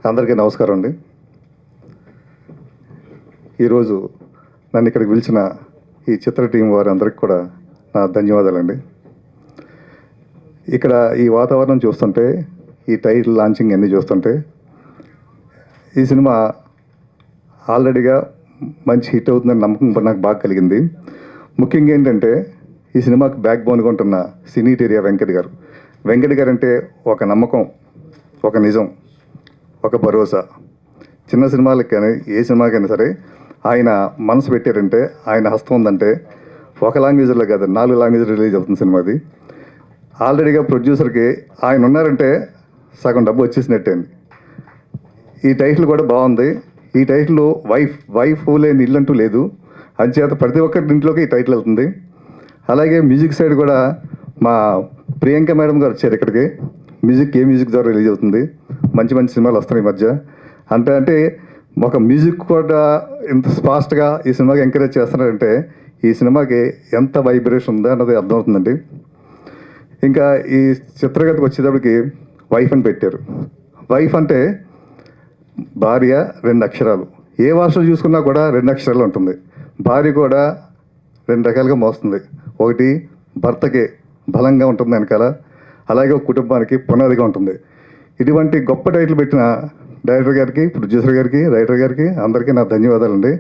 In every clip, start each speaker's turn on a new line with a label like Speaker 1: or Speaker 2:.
Speaker 1: అందరికీ నమస్కారం అండి. ఈరోజు నన్ను ఇక్కడికి పిలిచిన ఈ చిత్ర టీం వారందరికీ కూడా నా ధన్యవాదాలండి. ఇక్కడ ఈ వాతావరణం చూస్తుంటే, ఈ టైటిల్ లాంచింగ్ అన్నీ చూస్తుంటే, ఈ సినిమా ఆల్రెడీగా మంచి హిట్ అవుతుందని నమ్మకం నాకు బాగా కలిగింది. ముఖ్యంగా ఏంటంటే, ఈ సినిమాకి బ్యాక్ బోన్గా ఉంటున్న సినీటేరియా వెంకట్ గారు. వెంకట్ గారు అంటే ఒక నమ్మకం, ఒక నిజం, ఒక భరోసా. చిన్న సినిమాలకి కానీ ఏ సినిమాకైనా సరే ఆయన మనసు పెట్టారంటే, ఆయన హస్తం ఉందంటే ఒక లాంగ్వేజ్లో కాదు 4 లాంగ్వేజ్ రిలీజ్ అవుతుంది సినిమాది. ఆల్రెడీగా ప్రొడ్యూసర్కి ఆయన ఉన్నారంటే సగం డబ్బు వచ్చేసినట్టే అండి. ఈ టైటిల్ కూడా బాగుంది. ఈ టైటిల్ వైఫ్ లేని ఇల్లు అంటూ లేదు, అంచేత ప్రతి ఒక్కరి ఇంట్లోకి ఈ టైటిల్ వెళ్తుంది. అలాగే మ్యూజిక్ సైడ్ కూడా మా ప్రియాంక మేడం గారు వచ్చారు ఇక్కడికి. మ్యూజిక్ ఏ మ్యూజిక్ ద్వారా రిలీజ్ అవుతుంది. మంచి మంచి సినిమాలు వస్తున్నాయి ఈ మధ్య. అంటే ఒక మ్యూజిక్ కూడా ఇంత ఫాస్ట్గా ఈ సినిమాకి ఎంకరేజ్ చేస్తున్నారంటే ఈ సినిమాకి ఎంత వైబ్రేషన్ ఉందో అన్నది అర్థమవుతుందండి. ఇంకా ఈ చిత్రగతికి వచ్చేటప్పటికి వైఫ్ అని పెట్టారు. వైఫ్ అంటే భార్య 2 అక్షరాలు. ఏ భాషలో చూసుకున్నా కూడా 2 అక్షరాలు ఉంటుంది. భార్య కూడా 2 రకాలుగా మోస్తుంది. ఒకటి భర్తకి బలంగా ఉంటుంది వెనకాల, అలాగే ఒక కుటుంబానికి పునాదిగా ఉంటుంది. ఇటువంటి గొప్ప టైటిల్ పెట్టిన డైరెక్టర్ గారికి, ప్రొడ్యూసర్ గారికి, రైటర్ గారికి అందరికీ నా ధన్యవాదాలండి.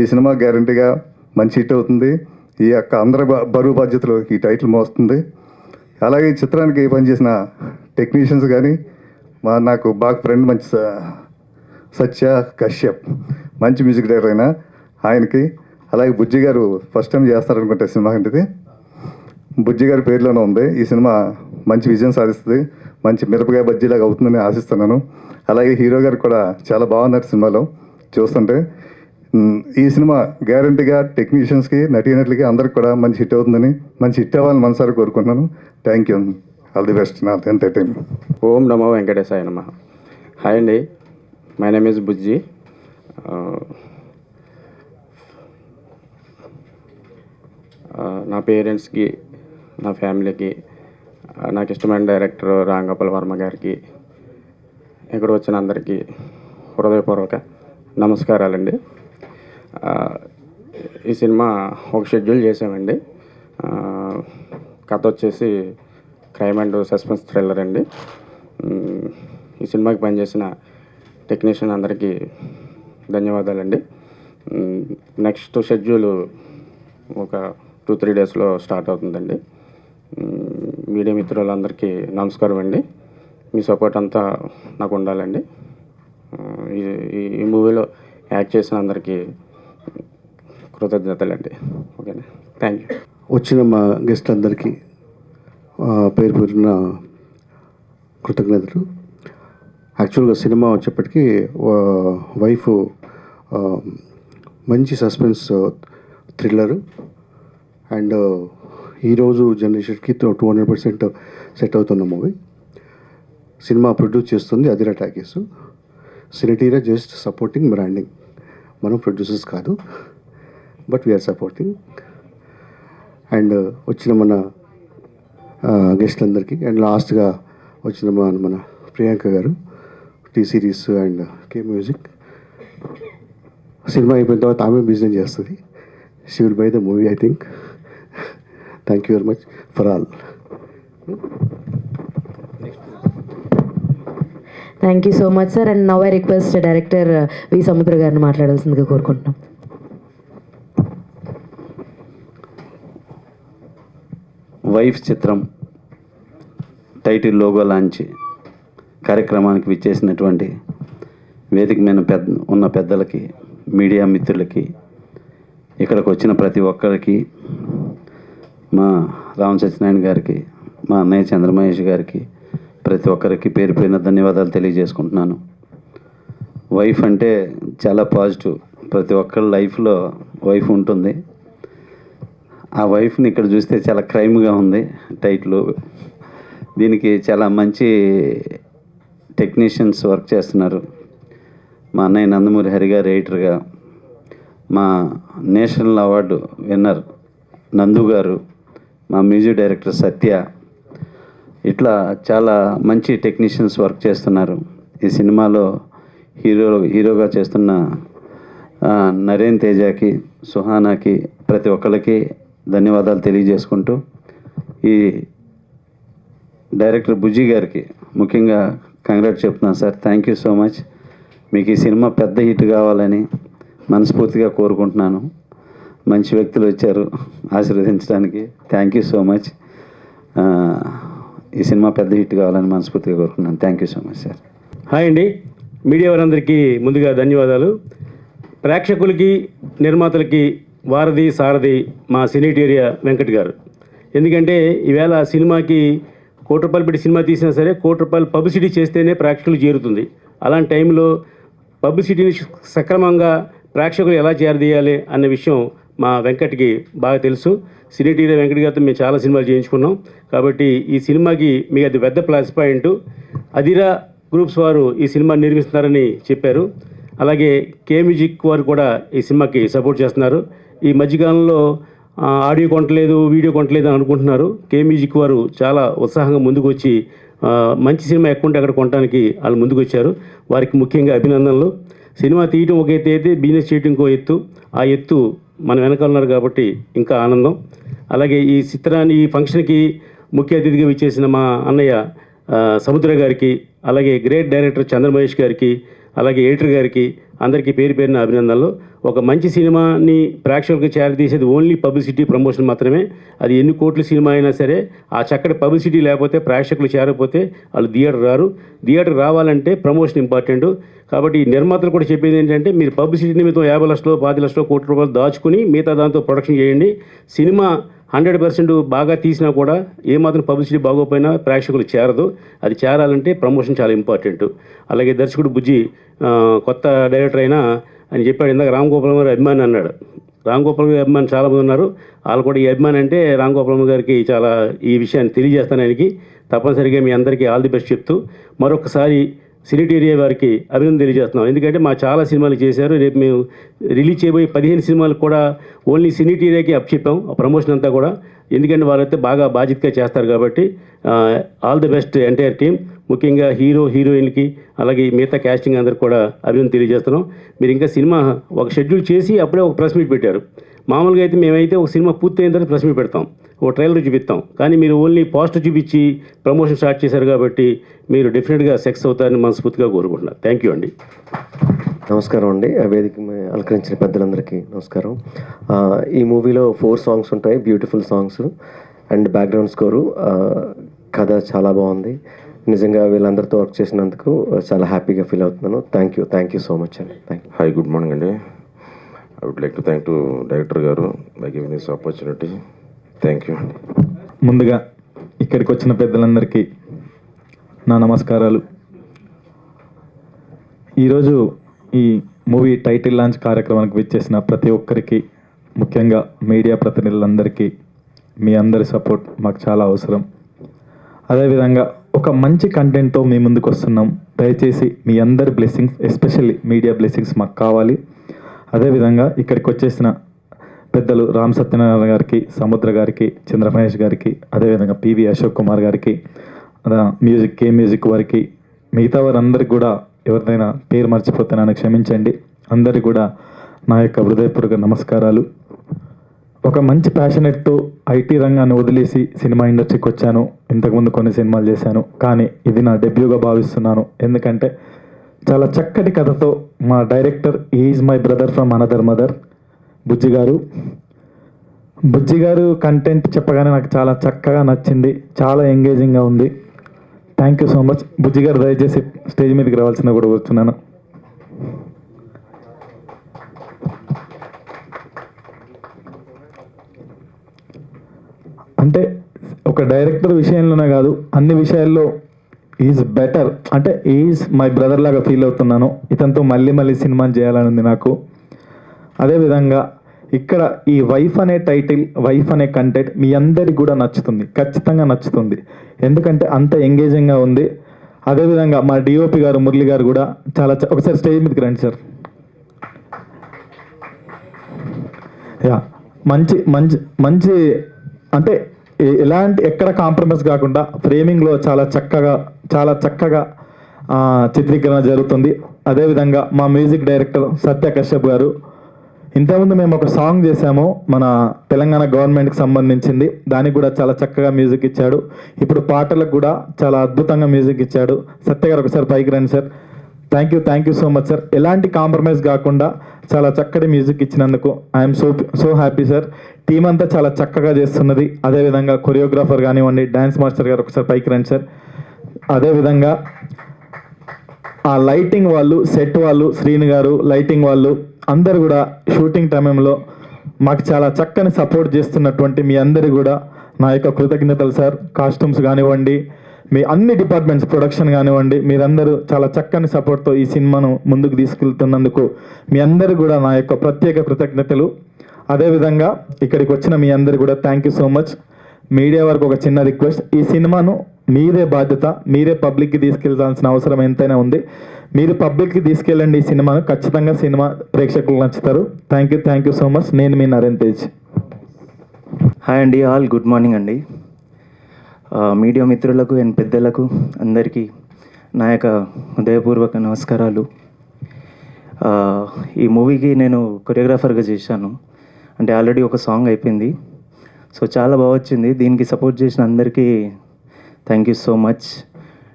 Speaker 1: ఈ సినిమా గ్యారంటీగా మంచి హిట్ అవుతుంది. ఈ యొక్క అందరి బరువు బాధ్యతలు ఈ టైటిల్ మోస్తుంది. అలాగే ఈ చిత్రానికి పనిచేసిన టెక్నీషియన్స్ కానీ, నాకు బాగా ఫ్రెండ్ మంచి సత్య కశ్యప్, మంచి మ్యూజిక్ డైరెక్టర్ అయినా ఆయనకి, అలాగే బుజ్జి గారు ఫస్ట్ టైం చేస్తారనుకుంటే సినిమా అంటే బుజ్జి గారి పేరులోనే ఉంది. ఈ సినిమా మంచి విజయం సాధిస్తుంది, మంచి మిరపకాయ బజ్జీలాగా అవుతుందని ఆశిస్తున్నాను. అలాగే హీరో గారు కూడా చాలా బాగున్నారు సినిమాలో చూస్తుంటే. ఈ సినిమా గ్యారంటీగా టెక్నీషియన్స్కి, నటీనటులకి అందరికి కూడా మంచి హిట్ అవుతుందని, మంచి హిట్ అవ్వాలని మనసారి కోరుకుంటున్నాను. Thank you. All the best. నా ఎంటర్టైన్మెంట్.
Speaker 2: ఓం నమో వెంకటేశాయ నమః. హాయ్ అండి, మై నేమ్ ఈజ్ బుజ్జి. నా పేరెంట్స్కి, నా ఫ్యామిలీకి, నాకు ఇష్టమైన డైరెక్టర్ రాంగోపాల్ వర్మ గారికి, ఇక్కడ వచ్చిన అందరికీ హృదయపూర్వక నమస్కారాలండి. ఈ సినిమా ఒక షెడ్యూల్ చేసామండి. కథ వచ్చేసి క్రైమ్ అండ్ సస్పెన్స్ థ్రిల్లర్ అండి. ఈ సినిమాకి పనిచేసిన టెక్నీషియన్ అందరికీ ధన్యవాదాలండి. నెక్స్ట్ షెడ్యూల్ ఒక 2-3 డేస్లో స్టార్ట్ అవుతుందండి. మీడియా మిత్రులందరికీ నమస్కారం అండి. మీ సపోర్ట్ అంతా నాకు ఉండాలండి. ఈ మూవీలో యాక్ట్ చేసిన అందరికీ కృతజ్ఞతలండి. ఓకేనా, థ్యాంక్ యూ.
Speaker 3: వచ్చిన మా గెస్ట్ అందరికీ పేరు పేరున కృతజ్ఞతలు. యాక్చువల్గా సినిమా వచ్చేప్పటికీ వైఫ్ మంచి సస్పెన్స్ థ్రిల్లరు అండ్ ఈరోజు జనరేషన్కి 200% సెట్ అవుతున్న మూవీ. సినిమా ప్రొడ్యూస్ చేస్తుంది అదిరా టాకీస్. సినిటీరియా జస్ట్ సపోర్టింగ్ బ్రాండింగ్. మనం ప్రొడ్యూసర్స్ కాదు, బట్ వీఆర్ సపోర్టింగ్. అండ్ వచ్చిన మన గెస్ట్ అందరికీ అండ్ లాస్ట్గా వచ్చిన మన Priyanka garu, T series and K music. Cinema అయిపోయిన తర్వాత ఆమె బిజినెస్ చేస్తుంది. She will buy the movie I think. Thank you very much for all.
Speaker 4: Thank you so much sir. And now I request director V Samudra గారిని మాట్లాడాల్సిందిగా కోరుకుంటున్నాం.
Speaker 5: Wife చిత్రం title logo launch కార్యక్రమానికి విచ్చేసినటువంటి వేదిక మీద ఉన్న పెద్దలకి, మీడియా మిత్రులకి, ఇక్కడికి వచ్చిన ప్రతి ఒక్కరికి, మా రామ సత్యనారాయణ గారికి, మా అన్నయ్య చంద్రమహేష్ గారికి, ప్రతి ఒక్కరికి పేరు పేరున ధన్యవాదాలు తెలియజేసుకుంటున్నాను. వైఫ్ అంటే చాలా పాజిటివ్. ప్రతి ఒక్కరి లైఫ్లో వైఫ్ ఉంటుంది. ఆ వైఫ్ని ఇక్కడ చూస్తే చాలా క్రైమ్గా ఉంది టైటిల్. దీనికి చాలా మంచి టెక్నీషియన్స్ వర్క్ చేస్తున్నారు. మా అన్నయ్య నందమూరి హరి గారు ఎడిటర్గా, మా నేషనల్ అవార్డు విన్నర్ నందు గారు, మా మ్యూజిక్ డైరెక్టర్ సత్య, ఇట్లా చాలా మంచి టెక్నీషియన్స్ వర్క్ చేస్తున్నారు. ఈ సినిమాలో హీరోగా చేస్తున్న నరేన్ తేజకి, సుహానాకి, ప్రతి ఒక్కరికి ధన్యవాదాలు తెలియజేసుకుంటూ, ఈ డైరెక్టర్ బుజ్జి గారికి ముఖ్యంగా కంగ్రాట్స్ చెప్తున్నాను sir. Thank you so much. మీకు ఈ సినిమా పెద్ద హిట్ కావాలని మనస్ఫూర్తిగా కోరుకుంటున్నాను. మంచి వ్యక్తులు వచ్చారు ఆశీర్వదించడానికి. Thank you so much. ఈ సినిమా పెద్ద హిట్ కావాలని మనస్ఫూర్తిగా కోరుకుంటున్నాను. Thank you so much sir.
Speaker 6: Hi అండి, మీడియా వారందరికీ ముందుగా ధన్యవాదాలు. ప్రేక్షకులకి, నిర్మాతలకి వారధి సారథి మా సినీటేరియా వెంకట్ గారు. ఎందుకంటే ఈవేళ సినిమాకి ₹1 పెట్టి సినిమా తీసినా సరే ₹1 పబ్లిసిటీ చేస్తేనే ప్రేక్షకులు చేరుతుంది. అలాంటి టైంలో పబ్లిసిటీని సక్రమంగా ప్రేక్షకులు ఎలా చేరదీయాలి అన్న విషయం మా వెంకట్కి బాగా తెలుసు. సినీటేరియా వెంకట్ గారితో మేము చాలా సినిమాలు చేయించుకున్నాం. కాబట్టి ఈ సినిమాకి మీకు అది పెద్ద ప్లస్ పాయింట్. అదిరా గ్రూప్స్ వారు ఈ సినిమా నిర్మిస్తున్నారని చెప్పారు. అలాగే కే మ్యూజిక్ వారు కూడా ఈ సినిమాకి సపోర్ట్ చేస్తున్నారు. ఈ మధ్యకాలంలో ఆడియో కొనట్లేదు, వీడియో కొనట్లేదు అని అనుకుంటున్నారు. కే మ్యూజిక్ వారు చాలా ఉత్సాహంగా ముందుకు వచ్చి మంచి సినిమా ఎక్కడుంటే అక్కడ కొనడానికి వాళ్ళు ముందుకు వచ్చారు. వారికి ముఖ్యంగా అభినందనలు. సినిమా తీయటం ఒక ఎత్తు అయితే బిజినెస్ చేయటం ఇంకో ఎత్తు. ఆ ఎత్తు మన వెనకాల ఉన్నారు కాబట్టి ఇంకా ఆనందం. అలాగే ఈ చిత్రాన్ని, ఈ ఫంక్షన్కి ముఖ్య అతిథిగా విచ్చేసిన మా అన్నయ్య సముద్ర గారికి, అలాగే గ్రేట్ డైరెక్టర్ చంద్రమహేష్ గారికి, అలాగే ఎడిటర్ గారికి అందరికీ పేరు పేరున అభినందనలు. ఒక మంచి సినిమాని ప్రేక్షకులకు చేరదీసేది ఓన్లీ పబ్లిసిటీ, ప్రమోషన్ మాత్రమే. అది ఎన్ని కోట్ల సినిమా అయినా సరే ఆ చక్కటి పబ్లిసిటీ లేకపోతే, ప్రేక్షకులు చేరకపోతే వాళ్ళు థియేటర్ రారు. థియేటర్ రావాలంటే ప్రమోషన్ ఇంపార్టెంట్. కాబట్టి ఈ నిర్మాతలు కూడా చెప్పేది ఏంటంటే, మీరు పబ్లిసిటీ నిమిత్తం 50 లక్షలు, 10 లక్షలు, ₹1 దాచుకుని మిగతా దాంతో ప్రొడక్షన్ చేయండి. సినిమా 100% బాగా తీసినా కూడా ఏమాత్రం పబ్లిసిటీ బాగోపోయినా ప్రేక్షకులు చేరదు. అది చేరాలంటే ప్రమోషన్ చాలా ఇంపార్టెంట్. అలాగే దర్శకుడు బుజ్జి కొత్త డైరెక్టర్ అయినా అని చెప్పాడు. ఇందాక రామ్ గోపాల్ గారు అభిమాని అన్నాడు. రామ్ గోపాల్ గారి అభిమాని చాలామంది ఉన్నారు. వాళ్ళు కూడా ఈ అభిమాని అంటే రామ్ గోపాల్ గారికి చాలా ఈ విషయాన్ని తెలియజేస్తాను. ఆయనకి తప్పనిసరిగా మీ అందరికీ ఆల్ ది బెస్ట్ చెప్తూ మరొకసారి సినీటేరియా వారికి అభినందన తెలియజేస్తున్నాం. ఎందుకంటే మా చాలా సినిమాలు చేశారు. రేపు మేము రిలీజ్ చేయబోయే 15 సినిమాలకు కూడా ఓన్లీ సినీటేరియాకి అప్పచెప్పాం ఆ ప్రమోషన్ అంతా కూడా. ఎందుకంటే వాళ్ళైతే బాగా బాధ్యతగా చేస్తారు కాబట్టి all the best entire team. ముఖ్యంగా హీరో, హీరోయిన్కి, అలాగే మిగతా క్యాస్టింగ్ అందరికి కూడా అభినందన తెలియజేస్తున్నాం. మీరు ఇంకా సినిమా ఒక షెడ్యూల్ చేసి అప్పుడే ఒక ప్రెస్ మీట్ పెట్టారు. మామూలుగా అయితే మేమైతే ఒక సినిమా పూర్తయిన తర్వాత ప్రెస్ మీట్ పెడతాం, ఒక ట్రైలర్ చూపిస్తాం. కానీ మీరు ఓన్లీ పోస్టర్ చూపించి ప్రమోషన్ స్టార్ట్ చేశారు కాబట్టి మీరు డెఫినెట్గా సక్సెస్ అవుతారని మనస్ఫూర్తిగా కోరుకుంటున్నారు. థ్యాంక్ యూ అండి.
Speaker 3: నమస్కారం అండి. వేదిక అలంకరించిన పెద్దలందరికీ నమస్కారం. ఈ మూవీలో 4 సాంగ్స్ ఉంటాయి, beautiful songs and background score. కథ చాలా బాగుంది. నిజంగా వీళ్ళందరితో వర్క్ చేసినందుకు చాలా హ్యాపీగా ఫీల్ అవుతున్నాను. థ్యాంక్ యూ సో మచ్ అండి. Thank you.
Speaker 7: Hi, good morning అండి. I would like to thank to director గారు by giving this opportunity. Thank you అండి.
Speaker 8: ముందుగా ఇక్కడికి వచ్చిన పెద్దలందరికీ నా నమస్కారాలు. ఈరోజు ఈ మూవీ టైటిల్ లాంచ్ కార్యక్రమానికి విచ్చేసిన ప్రతి ఒక్కరికి, ముఖ్యంగా మీడియా ప్రతినిధులందరికీ మీ అందరి సపోర్ట్ మాకు చాలా అవసరం. అదేవిధంగా ఒక మంచి కంటెంట్తో మీ ముందుకు వస్తున్నాం. దయచేసి మీ అందరి బ్లెస్సింగ్స్, ఎస్పెషల్లీ మీడియా బ్లెస్సింగ్స్ మాకు కావాలి. అదేవిధంగా ఇక్కడికి వచ్చేసిన పెద్దలు రామ్ సత్యనారాయణ గారికి, సముద్ర గారికి, చంద్రమహేష్ గారికి, అదేవిధంగా పివి అశోక్ కుమార్ గారికి, మ్యూజిక్ కే మ్యూజిక్ వారికి, మిగతా వారందరికీ కూడా ఎవరిదైనా పేరు మర్చిపోతే నన్ను క్షమించండి. అందరికీ కూడా నా యొక్క హృదయపూర్వక నమస్కారాలు. ఒక మంచి ప్యాషనెట్తో ఐటీ రంగాన్ని వదిలేసి సినిమా ఇండస్ట్రీకి వచ్చాను. ఇంతకుముందు కొన్ని సినిమాలు చేశాను, కానీ ఇది నా డెబ్యూగా భావిస్తున్నాను. ఎందుకంటే చాలా చక్కటి కథతో మా director is my brother from another mother Bujji garu content చెప్పగానే నాకు చాలా చక్కగా నచ్చింది, చాలా ఎంగేజింగ్గా ఉంది. Thank you so much. Bujji garu దయచేసి స్టేజ్ మీదకి రావాల్సిందిగా కూడా కూర్చున్నాను. అంటే ఒక డైరెక్టర్ విషయంలోనే కాదు, అన్ని విషయాల్లో ఈజ్ బెటర్. అంటే ఈజ్ మై బ్రదర్ లాగా ఫీల్ అవుతున్నాను. ఇతనితో మళ్ళీ సినిమాని చేయాలని ఉంది నాకు. అదేవిధంగా ఇక్కడ ఈ వైఫ్ అనే టైటిల్, వైఫ్ అనే కంటెంట్ మీ అందరికి కూడా నచ్చుతుంది, ఖచ్చితంగా నచ్చుతుంది. ఎందుకంటే అంత ఎంగేజింగ్గా ఉంది. అదేవిధంగా మా డిఓపి గారు మురళి గారు కూడా చాలా ఒకసారి స్టేజ్ మీదకి రండి సార్. యా, మంచి మంచి మంచి అంటే ఎలాంటి ఎక్కడ కాంప్రమైజ్ కాకుండా ఫ్రేమింగ్లో చాలా చక్కగా చిత్రీకరణ జరుగుతుంది. అదేవిధంగా మా మ్యూజిక్ డైరెక్టర్ సత్య కశ్యప్ గారు. ఇంతకుముందు మేము ఒక సాంగ్ చేశాము మన తెలంగాణ గవర్నమెంట్కి సంబంధించింది, దానికి కూడా చాలా చక్కగా మ్యూజిక్ ఇచ్చాడు. ఇప్పుడు పాటలకు కూడా చాలా అద్భుతంగా మ్యూజిక్ ఇచ్చాడు. సత్య గారు ఒకసారి పైకి రండి sir. Thank you so much sir. ఎలాంటి కాంప్రమైజ్ కాకుండా చాలా చక్కటి మ్యూజిక్ ఇచ్చినందుకు I'm so happy sir. Team అంతా చాలా చక్కగా చేస్తున్నది. అదేవిధంగా కొరియోగ్రాఫర్ కానివ్వండి, డ్యాన్స్ మాస్టర్ గారు ఒకసారి పైకి రండి సార్. అదేవిధంగా ఆ లైటింగ్ వాళ్ళు, సెట్ వాళ్ళు, శ్రీను గారు, లైటింగ్ వాళ్ళు అందరు కూడా షూటింగ్ టైంలో మాకు చాలా చక్కని సపోర్ట్ చేస్తున్నటువంటి మీ అందరికీ కూడా నా యొక్క కృతజ్ఞతలు సార్. కాస్ట్యూమ్స్ కానివ్వండి, మీ అన్ని డిపార్ట్మెంట్స్, ప్రొడక్షన్ కానివ్వండి, మీరందరూ చాలా చక్కని సపోర్ట్తో ఈ సినిమాను ముందుకు తీసుకెళ్తున్నందుకు మీ అందరూ కూడా నా యొక్క ప్రత్యేక కృతజ్ఞతలు. అదేవిధంగా ఇక్కడికి వచ్చిన మీ అందరు కూడా thank you so much. Media వరకు ఒక చిన్న రిక్వెస్ట్, ఈ సినిమాను మీరే బాధ్యత, మీరే పబ్లిక్కి తీసుకెళ్లాల్సిన అవసరం ఎంతైనా ఉంది. మీరు పబ్లిక్కి తీసుకెళ్ళండి ఈ సినిమాను, ఖచ్చితంగా సినిమా ప్రేక్షకులు నచ్చుతారు. Thank you so much. నేను మీ నరేన్ తేజ్.
Speaker 9: హాయ్ అండి, ఆల్ గుడ్ మార్నింగ్ అండి. మీడియా మిత్రులకు అండ్ పెద్దలకు అందరికీ నా యొక్క హృదయపూర్వక నమస్కారాలు. ఈ మూవీకి నేను కొరియోగ్రాఫర్గా చేశాను. అంటే ఆల్రెడీ ఒక సాంగ్ అయిపోయింది, సో చాలా బాగా వచ్చింది. దీనికి సపోర్ట్ చేసిన అందరికీ thank you so much.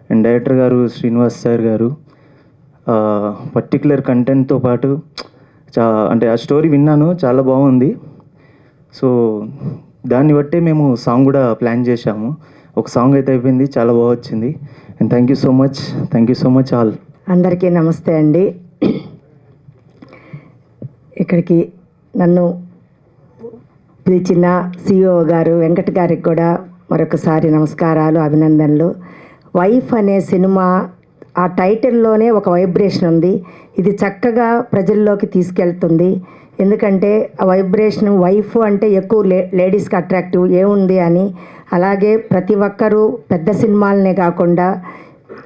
Speaker 9: And director గారు శ్రీనివాస్ సార్ గారు పర్టికులర్ కంటెంట్తో పాటు అంటే ఆ స్టోరీ విన్నాను, చాలా బాగుంది. సో దాన్ని బట్టే మేము సాంగ్ కూడా ప్లాన్ చేశాము. ఒక సాంగ్ అయితే అయిపోయింది, చాలా బాగా వచ్చింది. And thank you so much all.
Speaker 10: అందరికీ నమస్తే అండి. ఇక్కడికి నన్ను పిలిచిన సిఇఓ గారు వెంకట్ గారికి కూడా మరొకసారి నమస్కారాలు, అభినందనలు. వైఫ్ అనే సినిమా ఆ టైటిల్లోనే ఒక వైబ్రేషన్ ఉంది. ఇది చక్కగా ప్రజల్లోకి తీసుకెళ్తుంది. ఎందుకంటే ఆ వైబ్రేషన్, వైఫ్ అంటే ఎక్కువ లేడీస్కి అట్రాక్టివ్ ఏముంది అని. అలాగే ప్రతి ఒక్కరూ పెద్ద సినిమాలనే కాకుండా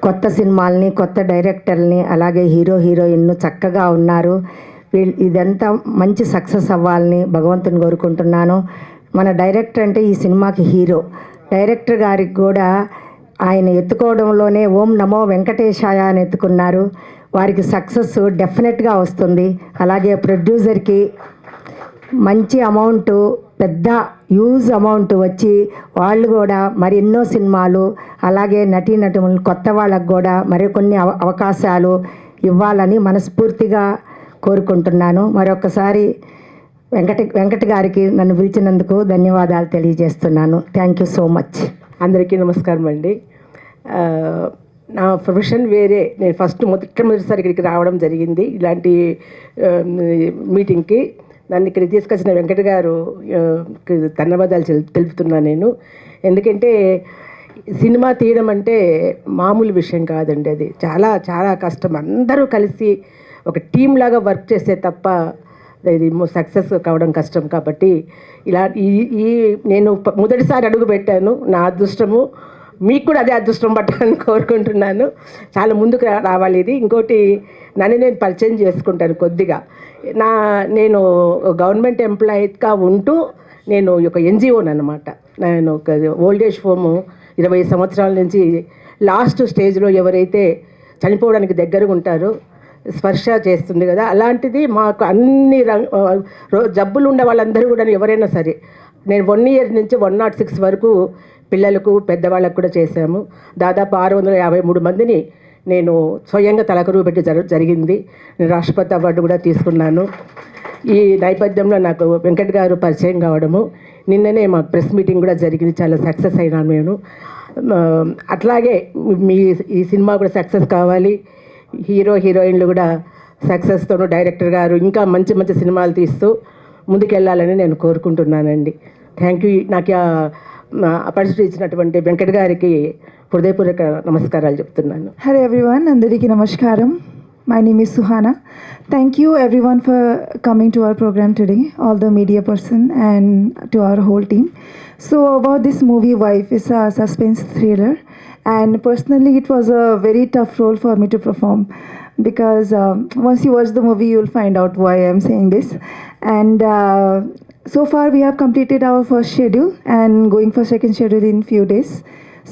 Speaker 10: కొత్త సినిమాలని, కొత్త డైరెక్టర్ని, అలాగే హీరోయిన్ను చక్కగా ఉన్నారు. ఇదంతా మంచి సక్సెస్ అవ్వాలని భగవంతుని కోరుకుంటున్నాను. మన డైరెక్టర్ అంటే ఈ సినిమాకి హీరో. డైరెక్టర్ గారికి కూడా ఆయన ఎత్తుకోవడంలోనే ఓం నమో వెంకటేశాయ అని ఎత్తుకున్నారు. వారికి సక్సెస్ డెఫినెట్గా వస్తుంది. అలాగే ప్రొడ్యూసర్కి మంచి అమౌంట్, పెద్ద యూజ్ అమౌంట్ వచ్చి వాళ్ళు కూడా మరెన్నో సినిమాలు, అలాగే నటీనటులు కొత్త వాళ్ళకు కూడా మరికొన్ని అవకాశాలు ఇవ్వాలని మనస్ఫూర్తిగా కోరుకుంటున్నాను. మరొకసారి వెంకట్ గారికి నన్ను పిలిచినందుకు ధన్యవాదాలు తెలియజేస్తున్నాను. Thank you so much.
Speaker 11: అందరికీ నమస్కారం అండి. నా ప్రొఫెషన్ వేరే. నేను మొదటిసారి ఇక్కడికి రావడం జరిగింది ఇలాంటి మీటింగ్కి. నన్ను ఇక్కడికి తీసుకొచ్చిన వెంకట్ గారు ధన్యవాదాలు తెలుపుతున్నాను నేను. ఎందుకంటే సినిమా తీయడం అంటే మామూలు విషయం కాదండి. అది చాలా చాలా కష్టం. అందరూ కలిసి ఒక టీం లాగా వర్క్ చేస్తే తప్ప ఇది సక్సెస్ కావడం కష్టం. కాబట్టి ఇలా నేను మొదటిసారి అడుగు పెట్టాను. నా అదృష్టము, మీకు కూడా అదే అదృష్టం పట్టాలని కోరుకుంటున్నాను. చాలా ముందుకు రావాలి ఇది. ఇంకోటి, నన్ను నేను పరిచయం చేసుకుంటాను కొద్దిగా. నేను గవర్నమెంట్ ఎంప్లాయీగా ఉంటూ నేను ఒక ఎన్జిఓని అనమాట. నేను ఒక ఓల్డ్ ఏజ్ హోము 20 సంవత్సరాల నుంచి లాస్ట్ స్టేజ్లో ఎవరైతే చనిపోవడానికి దగ్గరగా ఉంటారో, స్పర్శ చేస్తుంది కదా, అలాంటిది మాకు అన్ని జబ్బులు ఉండే వాళ్ళందరూ కూడా ఎవరైనా సరే, నేను 1 year నుంచి 106 వరకు పిల్లలకు, పెద్దవాళ్ళకు కూడా చేశాము. దాదాపు 653 మందిని నేను స్వయంగా తలకరువు పెట్టి జరిగింది. నేను రాష్ట్రపతి అవార్డు కూడా తీసుకున్నాను. ఈ నేపథ్యంలో నాకు వెంకట్ గారు పరిచయం కావడము, నిన్ననే మా ప్రెస్ మీటింగ్ కూడా జరిగింది. చాలా సక్సెస్ అయినాను నేను. అట్లాగే ఈ సినిమా కూడా సక్సెస్ కావాలి. హీరోయిన్లు కూడా సక్సెస్తోనూ, డైరెక్టర్ గారు ఇంకా మంచి మంచి సినిమాలు తీస్తూ ముందుకెళ్ళాలని నేను కోరుకుంటున్నానండి. Thank you. నాకు ఆపర్చునిటీ ఇచ్చినటువంటి వెంకట్ గారికి హృదయపూర్వక నమస్కారాలు చెప్తున్నాను.
Speaker 12: Hello everyone, అందరికీ నమస్కారం. My name is Suhana. Thank you everyone for coming to our program today, all the media person and to our whole team. So about this movie, Wife is a suspense thriller, and personally it was a very tough role for me to perform, because once you watch the movie you will find out why I am saying this. And so far we have completed our first schedule and going for second schedule in few days.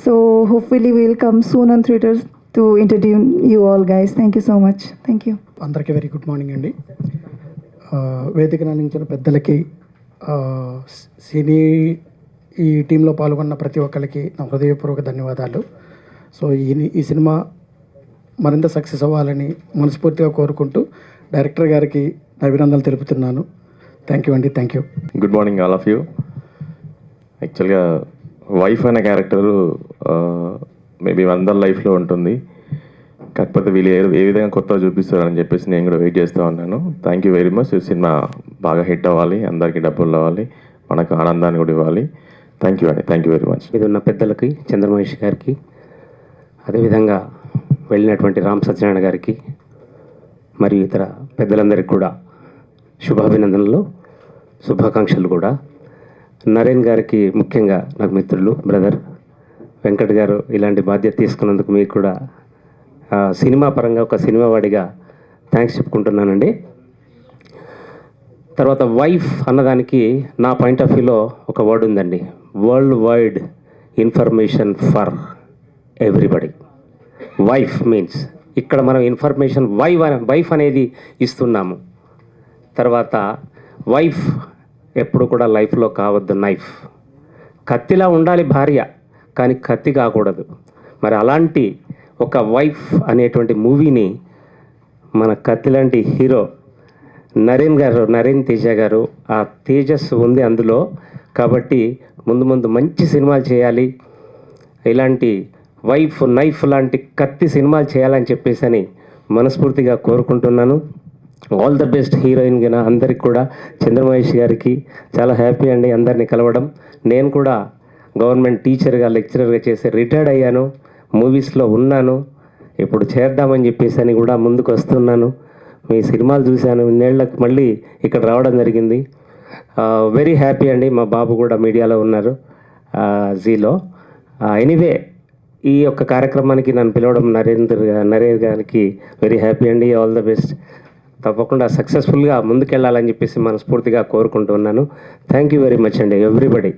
Speaker 12: So hopefully we will come soon on theaters to entertain you all, guys. Thank you so much. Thank you.
Speaker 13: అందరికీ very good morning అండి. వేదికను అందించిన పెద్దలకి, సినీ ఈ టీంలో పాల్గొన్న ప్రతి ఒక్కరికి నా హృదయపూర్వక ధన్యవాదాలు. సో ఈ సినిమా మరింత సక్సెస్ అవ్వాలని మనస్ఫూర్తిగా కోరుకుంటూ డైరెక్టర్ గారికి అభినందనలు తెలుపుతున్నాను. థ్యాంక్ యూ అండి. Thank you.
Speaker 7: Good morning all of you. యాక్చువల్గా వైఫ్ అనే క్యారెక్టరు మేబీ అందరి లైఫ్లో ఉంటుంది. కాకపోతే వీళ్ళు ఏ విధంగా కొత్తగా చూపిస్తారని చెప్పేసి నేను కూడా వెయిట్ చేస్తూ ఉన్నాను. Thank you very much. ఈ సినిమా బాగా హిట్ అవ్వాలి, అందరికీ డబ్బులు రావాలి, మనకు ఆనందాన్ని కూడా ఇవ్వాలి. థ్యాంక్ యూ అండి. Thank you very much.
Speaker 14: ఇది ఉన్న పెద్దలకి, చంద్రమహేష్ గారికి, అదేవిధంగా వెళ్ళినటువంటి రామ్ సత్యనారాయణ గారికి మరియు ఇతర పెద్దలందరికీ కూడా శుభాభినందనలు, శుభాకాంక్షలు కూడా. నరేన్ గారికి ముఖ్యంగా నాకు మిత్రులు, బ్రదర్ వెంకట్ గారు ఇలాంటి బాధ్యత తీసుకున్నందుకు మీకు కూడా సినిమా పరంగా ఒక సినిమా వాడిగా థ్యాంక్స్ చెప్పుకుంటున్నానండి. తర్వాత వైఫ్ అన్నదానికి నా పాయింట్ ఆఫ్ వ్యూలో ఒక వర్డ్ ఉందండి, world wide information for everybody. Wife means ఇక్కడ మనం ఇన్ఫర్మేషన్ వైఫ్ అనేది ఇస్తున్నాము. తర్వాత వైఫ్ ఎప్పుడు కూడా లైఫ్లో కావద్దు నైఫ్. కత్తిలా ఉండాలి భార్య, కానీ కత్తి కాకూడదు. మరి అలాంటి ఒక వైఫ్ అనేటువంటి మూవీని మన కత్తి లాంటి హీరో నరేన్ తేజ గారు, ఆ తేజస్సు ఉంది అందులో. కాబట్టి ముందు మంచి సినిమాలు చేయాలి, ఇలాంటి వైఫ్ నైఫ్ లాంటి కత్తి సినిమాలు చేయాలని చెప్పేసి అని మనస్ఫూర్తిగా కోరుకుంటున్నాను. ఆల్ ద బెస్ట్ హీరోయిన్ గా అందరికి కూడా. చంద్రమహేష్ గారికి చాలా హ్యాపీ అండి అందరినీ కలవడం. నేను కూడా గవర్నమెంట్ టీచర్గా, లెక్చరర్గా చేసి రిటైర్డ్ అయ్యాను, మూవీస్లో ఉన్నాను. ఇప్పుడు చేద్దామని చెప్పేసి అని కూడా ముందుకు వస్తున్నాను. మీ సినిమాలు చూశాను, ఇన్నేళ్ళకి మళ్ళీ ఇక్కడ రావడం జరిగింది. వెరీ హ్యాపీ అండి. మా బాబు కూడా మీడియాలో ఉన్నారు, జీలో. ఎనీవే ఈ యొక్క కార్యక్రమానికి నన్ను పిలవడం నరేన్ గారికి వెరీ హ్యాపీ అండి. All the best. తప్పకుండా సక్సెస్ఫుల్గా ముందుకెళ్ళాలని చెప్పేసి మనస్ఫూర్తిగా కోరుకుంటున్నాను. థ్యాంక్ యూ వెరీ మచ్ అండి ఎవ్రీబడి.